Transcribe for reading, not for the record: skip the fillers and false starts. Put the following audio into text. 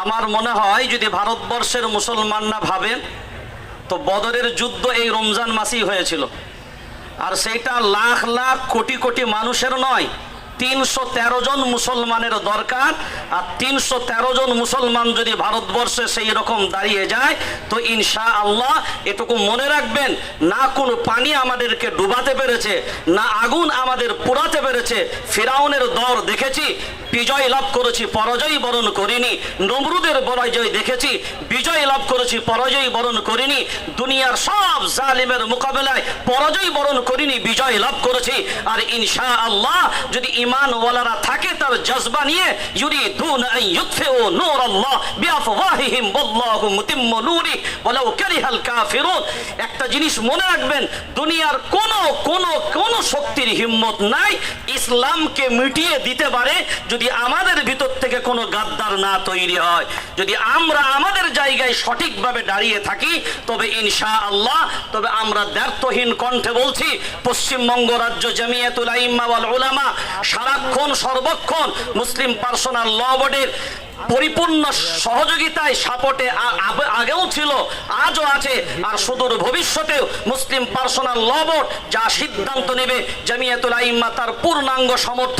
আমার মনে হয় যদি ভারতবর্ষের মুসলমানরা ভাবেন তো বদরের যুদ্ধ এই রমজান মাসেই হয়েছিল, আর সেইটা লাখ লাখ কোটি কোটি মানুষের নয়, 313 জন মুসলমানের দরকার। আর 313 জন মুসলমান যদি ভারতবর্ষে সেই রকম দাঁড়িয়ে যায় তো ইনশাআল্লাহ এটুকু মনে রাখবেন, না কোনো পানি আমাদেরকে ডুবাতে পেরেছে, না আগুন আমাদের পোড়াতে পেরেছে। ফিরাউনের দর দেখেছি, বিজয় লাভ করেছি, পরাজয় বরণ করিনি। নমরুদের পরাজয় দেখেছি, বিজয় লাভ করেছি, পরাজয় বরণ করিনি। দুনিয়ার সব জালিমের মোকাবেলায় পরাজয় বরণ করিনি, বিজয় লাভ করেছি। আর ইনশাআল্লাহ যদি ঈমানওয়ালারা থাকে তার জজবা নিয়ে, ইউরিদুনা আন ইউতফিউ নূরাল্লাহ বিআফওয়াহিহিম ওয়াল্লাহু মুতিম্মু নূরিহি ওয়ালাউ কারিহাল কাফিরুন। একটা জিনিস মনে রাখবেন, দুনিয়ার কোন শক্তির হিম্মত নাই ইসলামকে মিটিয়ে দিতে পারে যদি আমাদের ভিতর থেকে কোনো গাদ্দার না তৈরি হয়। যদি আমরা আমাদের জায়গায় সঠিকভাবে দাঁড়িয়ে থাকি তবে ইনশাআল্লাহ, তবে আমরা দ্ব্যর্থহীন কণ্ঠে বলছি, পশ্চিমবঙ্গ রাজ্য জামিয়াতুল আইম্মা ওয়াল উলামা সারাক্ষণ সর্বক্ষণ মুসলিম পার্সোনাল ল বোর্ডের পরিপূর্ণ সহযোগিতায় সাপোর্টে আগেও ছিল, আজও আছে, আর সুদূর ভবিষ্যতেও মুসলিম পার্সোনাল ল বোর্ড যা সিদ্ধান্ত নেবে জামিয়াতুল আইম্মা তার পূর্ণাঙ্গ সমর্থন